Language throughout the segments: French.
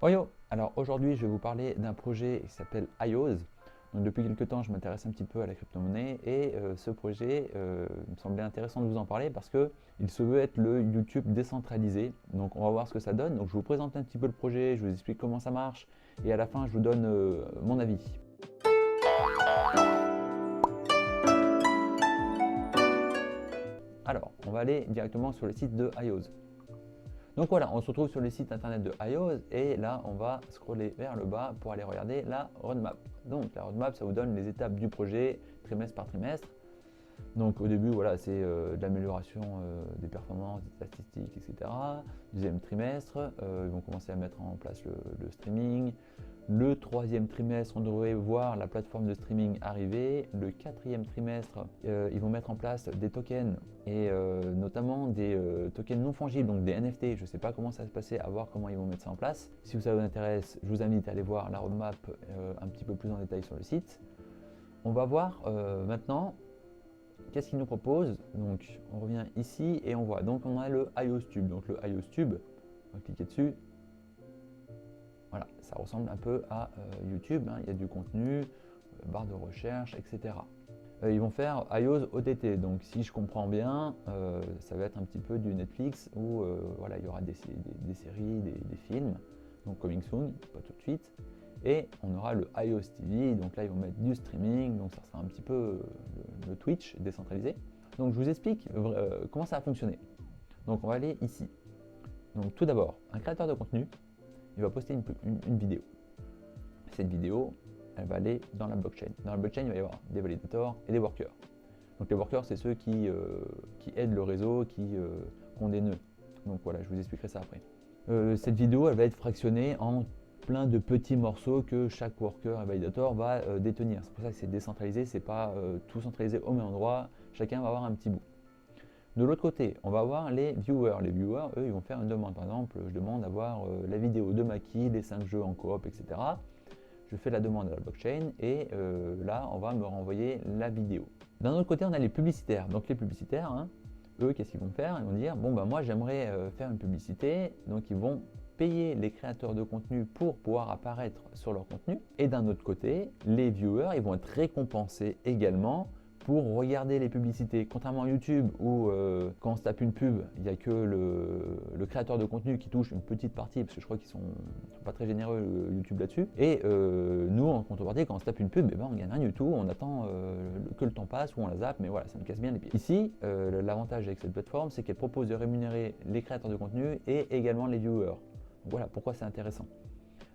Oyo! Alors aujourd'hui, je vais vous parler d'un projet qui s'appelle IOS. Donc depuis quelques temps, je m'intéresse un petit peu à la crypto-monnaie et ce projet il me semblait intéressant de vous en parler parce que il se veut être le YouTube décentralisé. Donc on va voir ce que ça donne. Donc je vous présente un petit peu le projet, je vous explique comment ça marche et à la fin, je vous donne mon avis. Alors, on va aller directement sur le site de IOS. Donc voilà, on se retrouve sur le site internet de IOS et là on va scroller vers le bas pour aller regarder la roadmap. Donc la roadmap, ça vous donne les étapes du projet trimestre par trimestre. Donc au début, voilà, c'est de l'amélioration des performances, des statistiques, etc. Deuxième trimestre, ils vont commencer à mettre en place le streaming. Le troisième trimestre, on devrait voir la plateforme de streaming arriver. Le quatrième trimestre, ils vont mettre en place des tokens et notamment des tokens non fongibles, donc des NFT. Je ne sais pas comment ça va se passer, à voir comment ils vont mettre ça en place. Si ça vous intéresse, je vous invite à aller voir la roadmap un petit peu plus en détail sur le site. On va voir maintenant qu'est-ce qu'ils nous proposent. Donc on revient ici et on voit. Donc on a le IOS Tube. Donc le IOS Tube, on va cliquer dessus. Voilà, ça ressemble un peu à YouTube, hein. Il y a du contenu, barre de recherche, etc. Ils vont faire iOS OTT, donc si je comprends bien, ça va être un petit peu du Netflix où voilà, il y aura des séries, des films, donc coming soon, pas tout de suite. Et on aura le iOS TV, donc là ils vont mettre du streaming, donc ça sera un petit peu le Twitch décentralisé. Donc je vous explique comment ça va fonctionner. Donc on va aller ici. Donc tout d'abord, un créateur de contenu, il va poster une vidéo. Cette vidéo, elle va aller dans la blockchain. Dans la blockchain, il va y avoir des validators et des workers. Donc les workers, c'est ceux qui aident le réseau, qui ont des nœuds. Donc voilà, je vous expliquerai ça après. Cette vidéo, elle va être fractionnée en plein de petits morceaux que chaque worker et validator va détenir. C'est pour ça que c'est décentralisé, c'est pas tout centralisé au même endroit, chacun va avoir un petit bout. De l'autre côté, on va avoir les viewers. Les viewers, eux, ils vont faire une demande. Par exemple, je demande d'avoir la vidéo de Maki, les 5 jeux en coop, etc. Je fais la demande à la blockchain et là, on va me renvoyer la vidéo. D'un autre côté, on a les publicitaires. Donc les publicitaires, hein, eux, qu'est-ce qu'ils vont faire? Ils vont dire, bon, ben moi, j'aimerais faire une publicité. Donc ils vont payer les créateurs de contenu pour pouvoir apparaître sur leur contenu. Et d'un autre côté, les viewers, ils vont être récompensés également pour regarder les publicités. Contrairement à YouTube où quand on se tape une pub, il n'y a que le créateur de contenu qui touche une petite partie, parce que je crois qu'ils sont pas très généreux YouTube là-dessus. Et nous, en contrepartie, quand on se tape une pub, eh ben, on gagne rien du tout, on attend que le temps passe ou on la zappe, mais voilà, ça me casse bien les pieds. Ici, l'avantage avec cette plateforme, c'est qu'elle propose de rémunérer les créateurs de contenu et également les viewers. Voilà pourquoi c'est intéressant.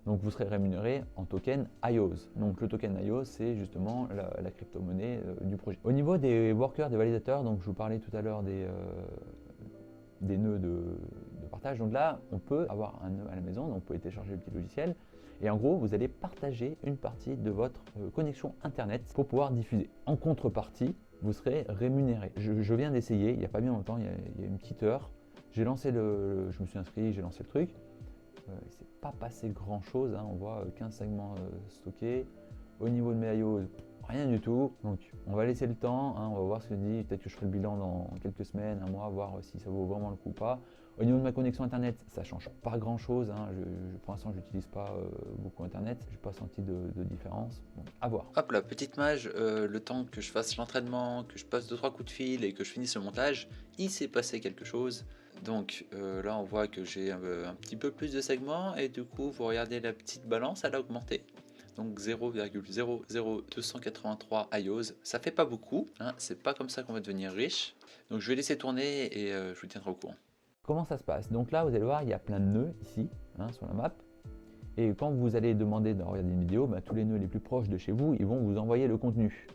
Donc vous serez rémunéré en token IOS. Donc le token IOS, c'est justement la crypto-monnaie du projet. Au niveau des workers, des validateurs, donc je vous parlais tout à l'heure des nœuds de partage. Donc là, on peut avoir un nœud à la maison, donc vous pouvez télécharger le petit logiciel. Et en gros, vous allez partager une partie de votre connexion Internet pour pouvoir diffuser. En contrepartie, vous serez rémunéré. Je viens d'essayer, il n'y a pas bien longtemps, il y a une petite heure. J'ai lancé je me suis inscrit, j'ai lancé le truc. Il ne s'est pas passé grand chose, hein. On voit 15 segments stockés. Au niveau de mes IOS, rien du tout. Donc on va laisser le temps, hein. On va voir ce que dit. Peut-être que je ferai le bilan dans quelques semaines, un mois, voir si ça vaut vraiment le coup ou pas. Au niveau de ma connexion internet, ça change pas grand chose, hein. Pour l'instant, je n'utilise pas beaucoup internet. Je n'ai pas senti de différence. Donc, à voir. Hop là, petite mage, le temps que je fasse l'entraînement, que je passe 2-3 coups de fil et que je finisse le montage, il s'est passé quelque chose. Donc là on voit que j'ai un petit peu plus de segments et du coup vous regardez la petite balance, elle a augmenté. Donc 0,00283 IOS, ça fait pas beaucoup, hein, c'est pas comme ça qu'on va devenir riche. Donc je vais laisser tourner et je vous tiendrai au courant. Comment ça se passe? Donc là, vous allez voir, il y a plein de nœuds ici, hein, sur la map. Et quand vous allez demander de regarder une vidéo, tous les nœuds les plus proches de chez vous, ils vont vous envoyer le contenu.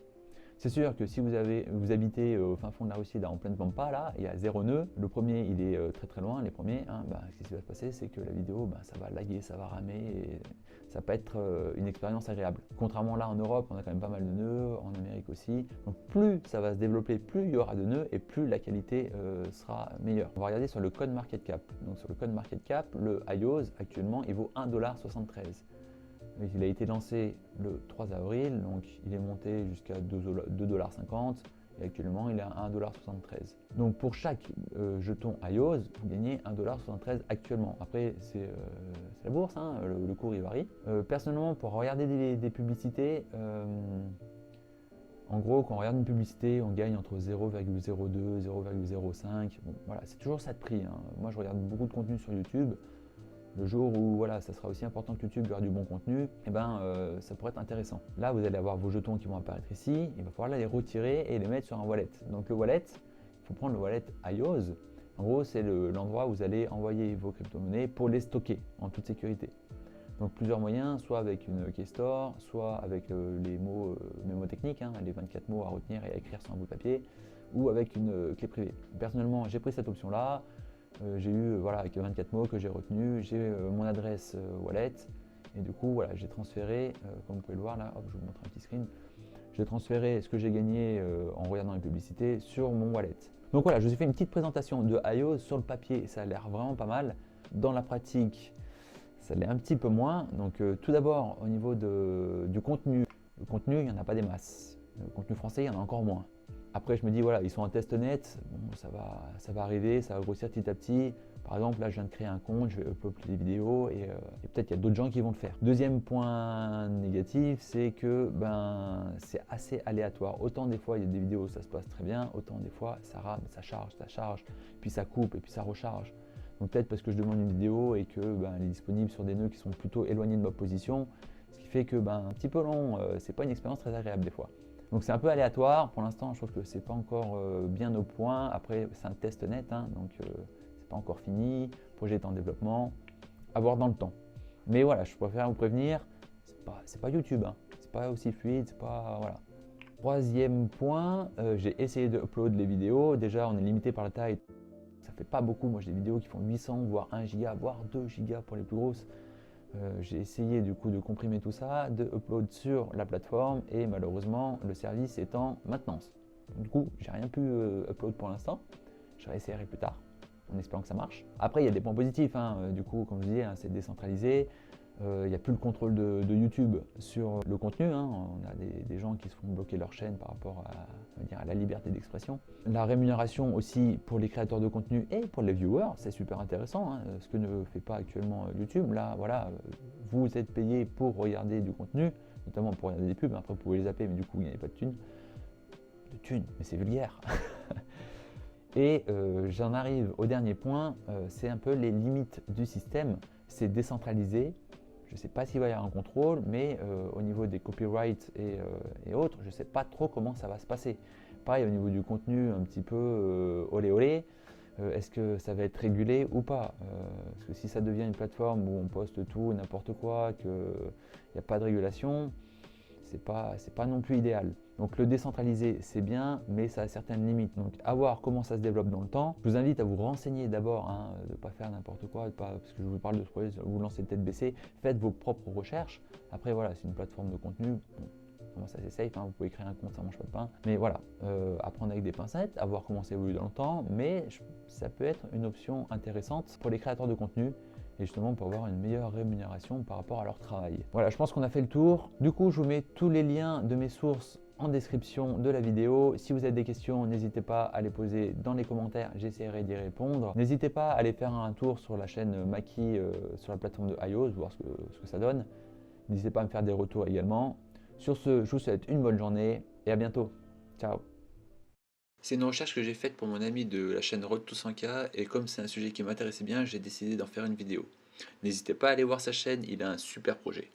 C'est sûr que si vous habitez au fin fond de la Russie, là, en pleine pampa, là, il y a 0 nœud. Le premier, il est très très loin. Les premiers, hein, ce qui va se passer, c'est que la vidéo, ça va laguer, ça va ramer et ça va pas être une expérience agréable. Contrairement là en Europe, on a quand même pas mal de nœuds, en Amérique aussi. Donc plus ça va se développer, plus il y aura de nœuds et plus la qualité sera meilleure. On va regarder sur le code market cap. Donc sur le code market cap, le IOS actuellement, il vaut 1,73 $. Il a été lancé le 3 avril, donc il est monté jusqu'à 2,50 $. et actuellement il est à 1,73 $. Donc pour chaque jeton iOS, vous gagnez 1,73 $ actuellement. Après c'est la bourse, hein, le cours il varie. Personnellement, pour regarder des publicités, en gros, quand on regarde une publicité, on gagne entre 0,02 et 0,05. Bon, voilà, c'est toujours ça de prix, hein. Moi, je regarde beaucoup de contenu sur YouTube. Le jour où voilà, ça sera aussi important que YouTube vers du bon contenu, eh ben, ça pourrait être intéressant. Là, vous allez avoir vos jetons qui vont apparaître ici. Il va falloir là, les retirer et les mettre sur un wallet. Donc le wallet, il faut prendre le wallet iOS. En gros, c'est l'endroit où vous allez envoyer vos crypto-monnaies pour les stocker en toute sécurité. Donc plusieurs moyens, soit avec une Keystore, soit avec les mots mémotechniques, hein, les 24 mots à retenir et à écrire sur un bout de papier, ou avec une clé privée. Personnellement, j'ai pris cette option-là. J'ai eu, voilà, avec 24 mots que j'ai retenu, j'ai mon adresse wallet, et du coup, voilà, j'ai transféré, comme vous pouvez le voir là, hop, je vous montre un petit screen, j'ai transféré ce que j'ai gagné en regardant les publicités sur mon wallet. Donc voilà, je vous ai fait une petite présentation de iOS sur le papier, ça a l'air vraiment pas mal. Dans la pratique, ça l'est un petit peu moins. Donc tout d'abord, au niveau du contenu, le contenu, il n'y en a pas des masses. Le contenu français, il y en a encore moins. Après, je me dis, voilà, ils sont en test net, bon, ça va arriver, ça va grossir petit à petit. Par exemple, là, je viens de créer un compte, je vais uploader des vidéos et peut-être qu'il y a d'autres gens qui vont le faire. Deuxième point négatif, c'est que c'est assez aléatoire. Autant des fois, il y a des vidéos où ça se passe très bien, autant des fois, ça rame, ça charge, puis ça coupe et puis ça recharge. Donc peut-être parce que je demande une vidéo et que elle est disponible sur des nœuds qui sont plutôt éloignés de ma position, ce qui fait que un petit peu long, c'est pas une expérience très agréable des fois. Donc c'est un peu aléatoire. Pour l'instant, je trouve que c'est pas encore bien au point. Après, c'est un test net, hein, donc c'est pas encore fini. Le projet est en développement. À voir dans le temps. Mais voilà, je préfère vous prévenir, c'est pas YouTube, hein. C'est pas aussi fluide, c'est pas voilà. Troisième point, j'ai essayé de upload les vidéos. Déjà, on est limité par la taille. Ça fait pas beaucoup. Moi, j'ai des vidéos qui font 800, voire 1 giga, voire 2 gigas pour les plus grosses. J'ai essayé du coup de comprimer tout ça, de upload sur la plateforme et malheureusement le service est en maintenance. Du coup, j'ai rien pu upload pour l'instant. Je réessayerai plus tard en espérant que ça marche. Après, il y a des points positifs, hein. Du coup, comme je disais, hein, c'est décentralisé. Il n'y a plus le contrôle de YouTube sur le contenu, hein. On a des gens qui se font bloquer leur chaîne par rapport à la liberté d'expression. La rémunération aussi pour les créateurs de contenu et pour les viewers, c'est super intéressant, hein, ce que ne fait pas actuellement YouTube. Là, voilà, vous êtes payé pour regarder du contenu, notamment pour regarder des pubs. Après, vous pouvez les zapper, mais du coup, il n'y a pas de thunes. De thunes, mais c'est vulgaire. Et j'en arrive au dernier point, c'est un peu les limites du système. C'est décentralisé. Je ne sais pas s'il va y avoir un contrôle, mais au niveau des copyrights et autres, je ne sais pas trop comment ça va se passer. Pareil, au niveau du contenu, un petit peu olé olé, est-ce que ça va être régulé ou pas? Parce que si ça devient une plateforme où on poste tout, n'importe quoi, qu'il n'y a pas de régulation, c'est pas non plus idéal. Donc le décentralisé, c'est bien, mais ça a certaines limites. Donc à voir comment ça se développe dans le temps. Je vous invite à vous renseigner d'abord, hein, de ne pas faire n'importe quoi, parce que je vous parle de projet, vous lancez tête baissée, faites vos propres recherches. Après voilà, c'est une plateforme de contenu, bon, ça c'est safe, hein, vous pouvez créer un compte, ça mange pas de pain. Mais voilà, à prendre avec des pincettes, à voir comment ça évolue dans le temps, mais ça peut être une option intéressante pour les créateurs de contenu, et justement pour avoir une meilleure rémunération par rapport à leur travail. Voilà, je pense qu'on a fait le tour. Du coup, je vous mets tous les liens de mes sources en description de la vidéo. Si vous avez des questions, n'hésitez pas à les poser dans les commentaires, j'essaierai d'y répondre. N'hésitez pas à aller faire un tour sur la chaîne Maki sur la plateforme de iOS, voir ce que ça donne. N'hésitez pas à me faire des retours également. Sur ce, je vous souhaite une bonne journée et à bientôt. Ciao. C'est une recherche que j'ai faite pour mon ami de la chaîne Road to 100K et comme c'est un sujet qui m'intéressait bien, j'ai décidé d'en faire une vidéo. N'hésitez pas à aller voir sa chaîne, il a un super projet.